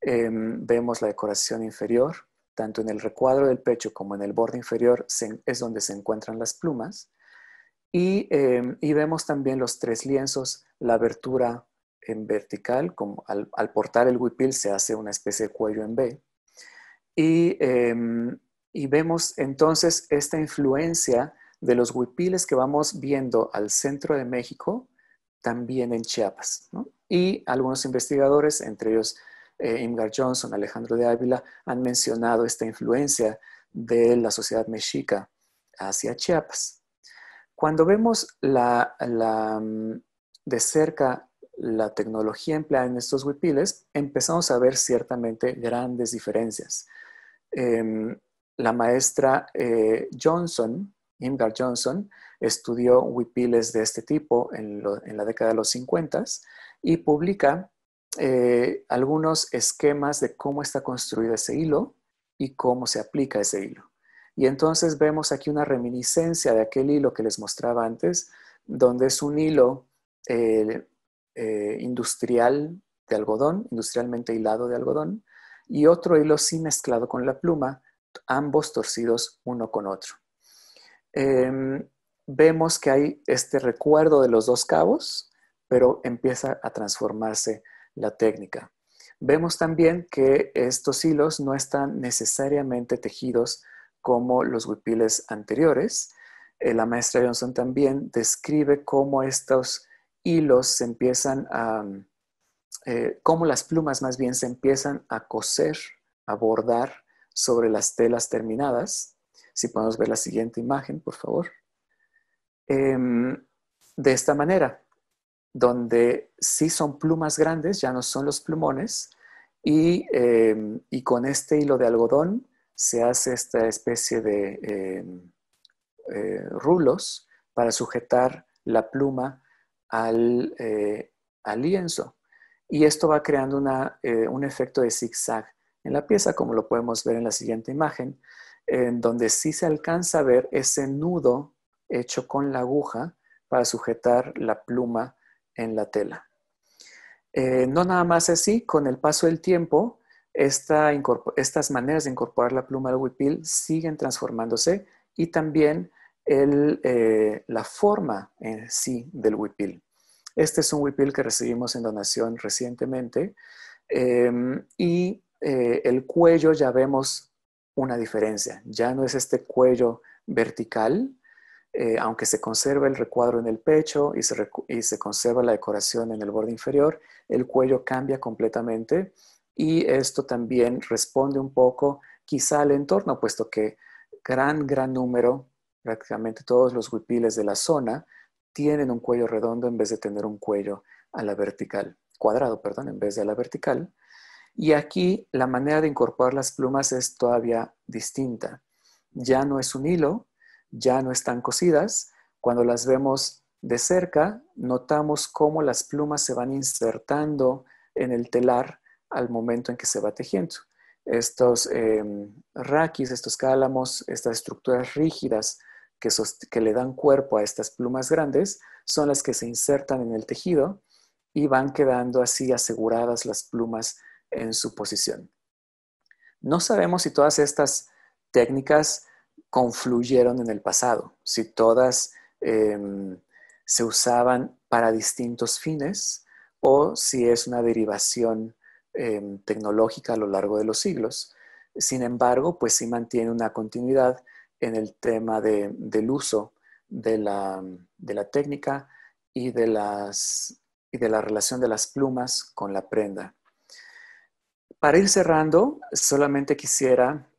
Vemos la decoración inferior, tanto en el recuadro del pecho como en el borde inferior es donde se encuentran las plumas. Y vemos también los tres lienzos, la abertura en vertical, como al portar el huipil se hace una especie de cuello en V. Y vemos entonces esta influencia de los huipiles que vamos viendo al centro de México, también en Chiapas, ¿no? Y algunos investigadores, entre ellos Imgar Johnson, Alejandro de Ávila, han mencionado esta influencia de la sociedad mexica hacia Chiapas. Cuando vemos de cerca la tecnología empleada en estos huipiles, empezamos a ver ciertamente grandes diferencias. La maestra Johnson, Imgar Johnson, estudió huipiles de este tipo en la década de los 50 y publica algunos esquemas de cómo está construido ese hilo y cómo se aplica ese hilo. Y entonces vemos aquí una reminiscencia de aquel hilo que les mostraba antes, donde es un hilo industrial de algodón, industrialmente hilado de algodón, y otro hilo sí mezclado con la pluma, ambos torcidos uno con otro. Vemos que hay este recuerdo de los dos cabos, pero empieza a transformarse la técnica. Vemos también que estos hilos no están necesariamente tejidos como los huipiles anteriores. La maestra Johnson también describe cómo estos hilos se empiezan a, cómo las plumas más bien se empiezan a coser, a bordar sobre las telas terminadas. Si podemos ver la siguiente imagen, por favor. De esta manera, donde sí son plumas grandes, ya no son los plumones, y con este hilo de algodón se hace esta especie de rulos para sujetar la pluma al lienzo. Y esto va creando un efecto de zigzag en la pieza, como lo podemos ver en la siguiente imagen, en donde sí se alcanza a ver ese nudo hecho con la aguja para sujetar la pluma en la tela. No nada más así, con el paso del tiempo, estas maneras de incorporar la pluma al huipil siguen transformándose y también la forma en sí del huipil. Este es un huipil que recibimos en donación recientemente y el cuello ya vemos una diferencia. Ya no es este cuello vertical, aunque se conserva el recuadro en el pecho y se conserva la decoración en el borde inferior, el cuello cambia completamente y esto también responde un poco quizá al entorno, puesto que gran número, prácticamente todos los huipiles de la zona, tienen un cuello redondo en vez de tener un cuello a la vertical, cuadrado, perdón, en vez de a la vertical. Y aquí la manera de incorporar las plumas es todavía distinta. Ya no es un hilo, ya no están cosidas. Cuando las vemos de cerca, notamos cómo las plumas se van insertando en el telar al momento en que se va tejiendo. Estos raquis, estos cálamos, estas estructuras rígidas que le dan cuerpo a estas plumas grandes, son las que se insertan en el tejido y van quedando así aseguradas las plumas en su posición. No sabemos si todas estas técnicas confluyeron en el pasado, si todas se usaban para distintos fines o si es una derivación tecnológica a lo largo de los siglos. Sin embargo, pues sí mantiene una continuidad en el tema del uso de la técnica y de la relación de las plumas con la prenda. Para ir cerrando, solamente quisiera,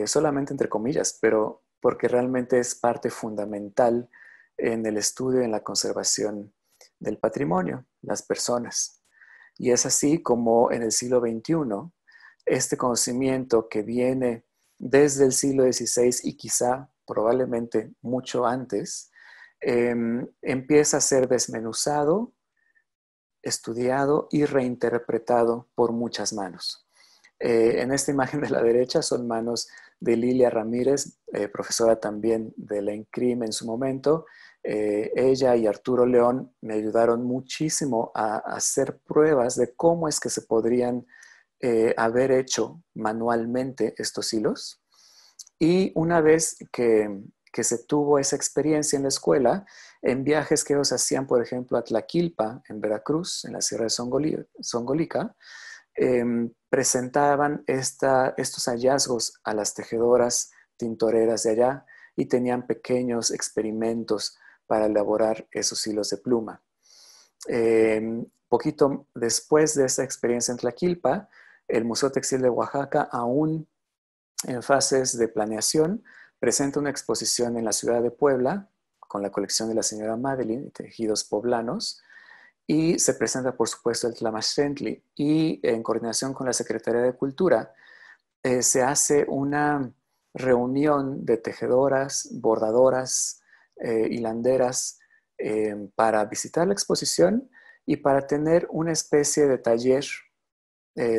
solamente entre comillas, pero porque realmente es parte fundamental en el estudio y en la conservación del patrimonio, las personas. Y es así como en el siglo XXI, este conocimiento que viene desde el siglo XVI y quizá probablemente mucho antes, empieza a ser desmenuzado, estudiado y reinterpretado por muchas manos. En esta imagen de la derecha son manos de Lilia Ramírez, profesora también de la INCRIM en su momento. Ella y Arturo León me ayudaron muchísimo a hacer pruebas de cómo es que se podrían haber hecho manualmente estos hilos. Y una vez que se tuvo esa experiencia en la escuela, en viajes que ellos hacían, por ejemplo, a Tlaquilpa, en Veracruz, en la Sierra de Songolica, presentaban estos hallazgos a las tejedoras tintoreras de allá y tenían pequeños experimentos para elaborar esos hilos de pluma. Poquito después de esta experiencia en Tlaquilpa, el Museo Textil de Oaxaca, aún en fases de planeación, presenta una exposición en la ciudad de Puebla con la colección de la señora Madeline, tejidos poblanos, y se presenta, por supuesto, el Tlamashtentli. Y en coordinación con la Secretaría de Cultura, se hace una reunión de tejedoras, bordadoras, hilanderas, para visitar la exposición y para tener una especie de taller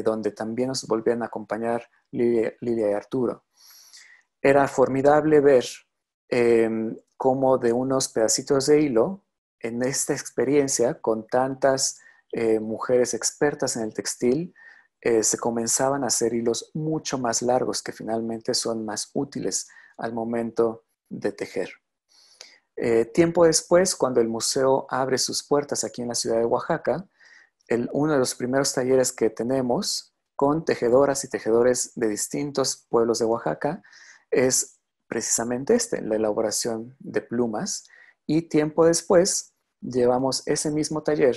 donde también nos volvían a acompañar Lilia y Arturo. Era formidable ver cómo de unos pedacitos de hilo, en esta experiencia con tantas mujeres expertas en el textil, se comenzaban a hacer hilos mucho más largos que finalmente son más útiles al momento de tejer. Tiempo después, cuando el museo abre sus puertas aquí en la ciudad de Oaxaca, uno de los primeros talleres que tenemos con tejedoras y tejedores de distintos pueblos de Oaxaca es precisamente la elaboración de plumas. Y tiempo después llevamos ese mismo taller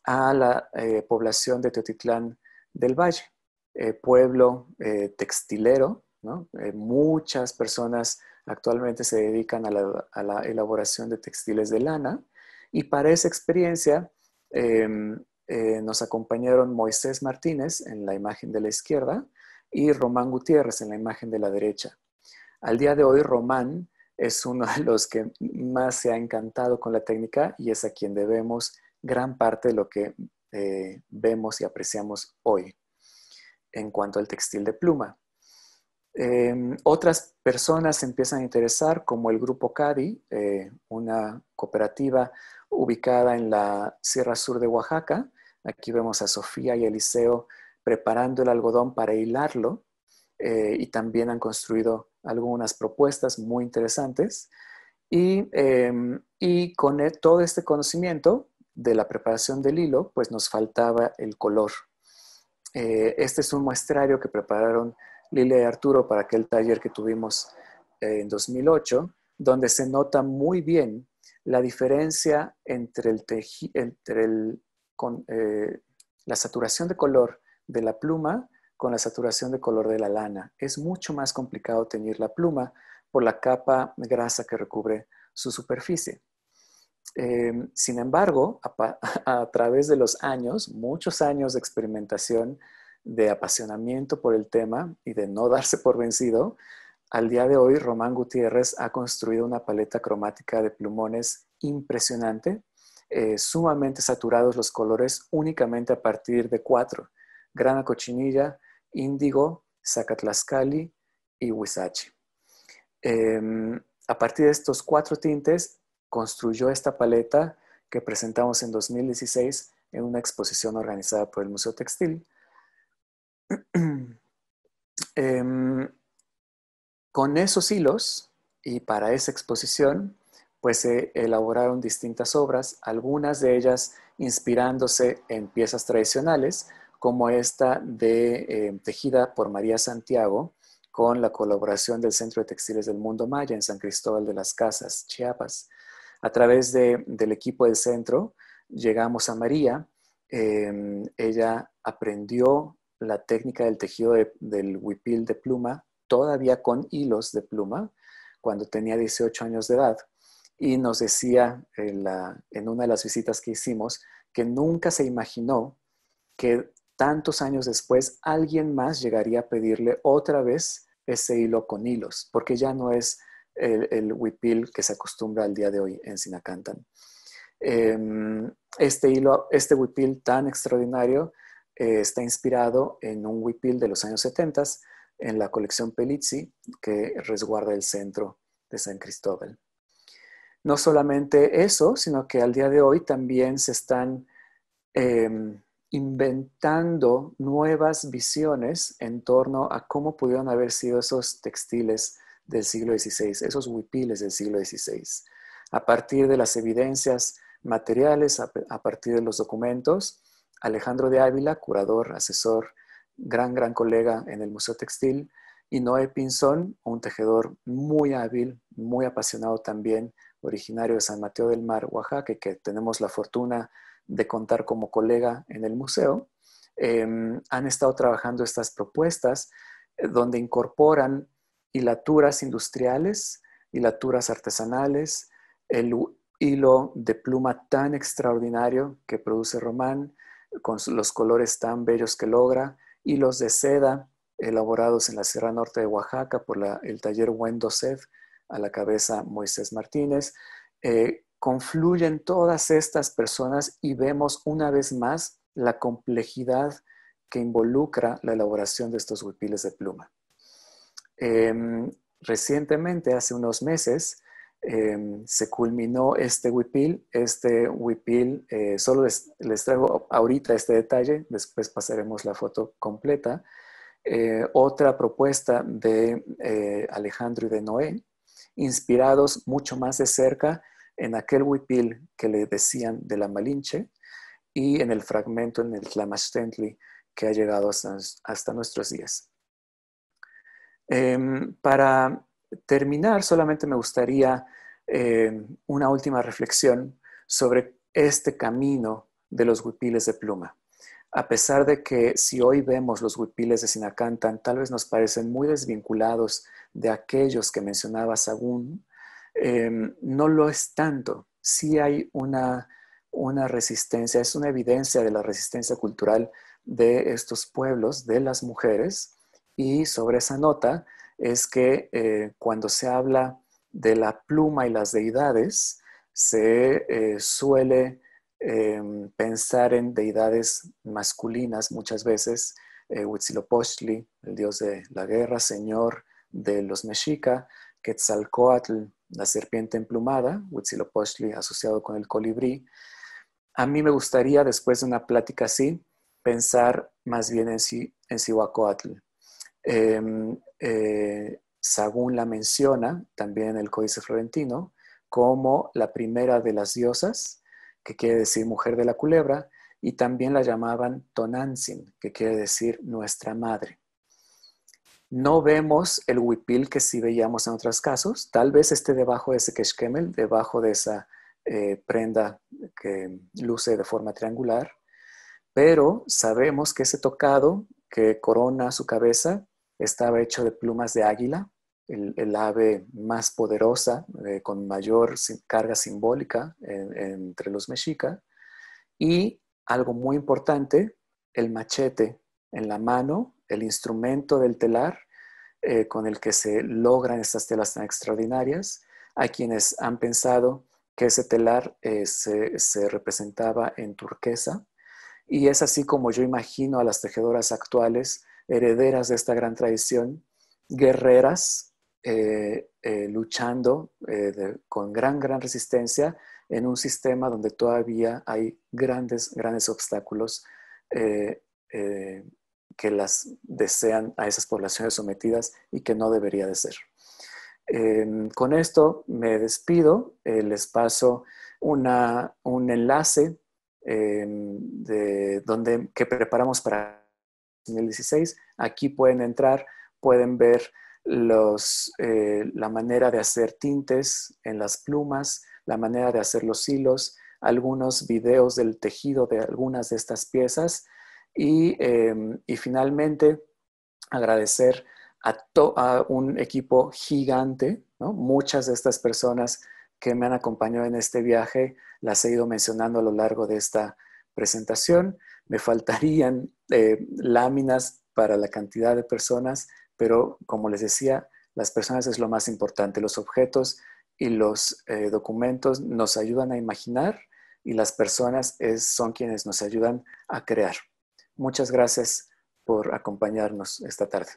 a la población de Teotitlán del Valle, pueblo textilero, ¿no? Muchas personas actualmente se dedican a la elaboración de textiles de lana y para esa experiencia nos acompañaron Moisés Martínez en la imagen de la izquierda y Román Gutiérrez en la imagen de la derecha. Al día de hoy, Román es uno de los que más se ha encantado con la técnica y es a quien debemos gran parte de lo que vemos y apreciamos hoy en cuanto al textil de pluma. Otras personas se empiezan a interesar, como el Grupo CADI, una cooperativa ubicada en la Sierra Sur de Oaxaca. Aquí vemos a Sofía y Eliseo preparando el algodón para hilarlo, y también han construido algunas propuestas muy interesantes. Y con todo este conocimiento de la preparación del hilo, pues nos faltaba el color. Este es un muestrario que prepararon Lilia y Arturo para aquel taller que tuvimos en 2008, donde se nota muy bien la diferencia entre, la saturación de color de la pluma con la saturación de color de la lana. Es mucho más complicado teñir la pluma por la capa grasa que recubre su superficie. Sin embargo, a través de los años, muchos años de experimentación, de apasionamiento por el tema y de no darse por vencido, al día de hoy Román Gutiérrez ha construido una paleta cromática de plumones impresionante, sumamente saturados los colores únicamente a partir de 4: grana cochinilla, índigo, zacatlascali y huizache. A partir de estos 4 tintes, construyó esta paleta que presentamos en 2016 en una exposición organizada por el Museo Textil. Con esos hilos y para esa exposición, pues se elaboraron distintas obras, algunas de ellas inspirándose en piezas tradicionales, como esta tejida por María Santiago, con la colaboración del Centro de Textiles del Mundo Maya en San Cristóbal de las Casas, Chiapas. A través del equipo del centro llegamos a María. Ella aprendió la técnica del tejido del huipil de pluma, todavía con hilos de pluma, cuando tenía 18 años de edad. Y nos decía en una de las visitas que hicimos que nunca se imaginó que tantos años después alguien más llegaría a pedirle otra vez ese hilo con hilos, porque ya no es el huipil que se acostumbra al día de hoy en Sinacantan. Este huipil tan extraordinario está inspirado en un huipil de los años 70 en la colección Pelizzi que resguarda el centro de San Cristóbal. No solamente eso, sino que al día de hoy también se están inventando nuevas visiones en torno a cómo pudieron haber sido esos textiles del siglo XVI, esos huipiles del siglo XVI. A partir de las evidencias materiales, a partir de los documentos, Alejandro de Ávila, curador, asesor, gran colega en el Museo Textil, y Noé Pinzón, un tejedor muy hábil, muy apasionado también, originario de San Mateo del Mar, Oaxaca, que tenemos la fortuna de contar como colega en el museo, han estado trabajando estas propuestas donde incorporan hilaturas industriales, hilaturas artesanales, el hilo de pluma tan extraordinario que produce Román, con los colores tan bellos que logra, hilos de seda elaborados en la Sierra Norte de Oaxaca por el taller Wendosev, a la cabeza Moisés Martínez. Confluyen todas estas personas y vemos una vez más la complejidad que involucra la elaboración de estos huipiles de pluma. Recientemente, hace unos meses, se culminó este huipil. Solo les traigo ahorita este detalle, después pasaremos la foto completa. Otra propuesta de Alejandro y de Noé, inspirados mucho más de cerca en aquel huipil que le decían de la Malinche y en el fragmento en el Tlamachtentle que ha llegado hasta nuestros días. Para terminar, solamente me gustaría una última reflexión sobre este camino de los huipiles de pluma. A pesar de que si hoy vemos los huipiles de Sinacantan, tal vez nos parecen muy desvinculados de aquellos que mencionaba Sagún, no lo es tanto. Sí hay una una resistencia, es una evidencia de la resistencia cultural de estos pueblos, de las mujeres, y sobre esa nota es que cuando se habla de la pluma y las deidades, se suele pensar en deidades masculinas muchas veces, Huitzilopochtli, el dios de la guerra, señor de los mexica, Quetzalcóatl, la serpiente emplumada, Huitzilopochtli asociado con el colibrí. A mí me gustaría, después de una plática así, pensar más bien en Cihuacóatl. Sagún la menciona también en el Códice Florentino como la primera de las diosas, que quiere decir mujer de la culebra, y también la llamaban Tonantzin, que quiere decir nuestra madre. No vemos el huipil que sí veíamos en otros casos, tal vez esté debajo de ese quexquemel, debajo de esa prenda que luce de forma triangular, pero sabemos que ese tocado que corona su cabeza estaba hecho de plumas de águila, el ave más poderosa, con mayor carga simbólica entre los mexica, y algo muy importante, el machete en la mano, el instrumento del telar con el que se logran estas telas tan extraordinarias. Hay quienes han pensado que ese telar se representaba en turquesa, y es así como yo imagino a las tejedoras actuales, herederas de esta gran tradición, guerreras, luchando con gran resistencia en un sistema donde todavía hay grandes obstáculos eh, eh, que las desean a esas poblaciones sometidas y que no debería de ser. Con esto me despido, les paso un enlace que preparamos para 2016. Aquí pueden entrar, pueden ver la manera de hacer tintes en las plumas, la manera de hacer los hilos, algunos videos del tejido de algunas de estas piezas y finalmente agradecer a un equipo gigante, ¿no? Muchas de estas personas que me han acompañado en este viaje las he ido mencionando a lo largo de esta presentación. Me faltarían láminas para la cantidad de personas, pero como les decía, las personas es lo más importante. Los objetos y los documentos nos ayudan a imaginar y las personas son quienes nos ayudan a crear. Muchas gracias por acompañarnos esta tarde.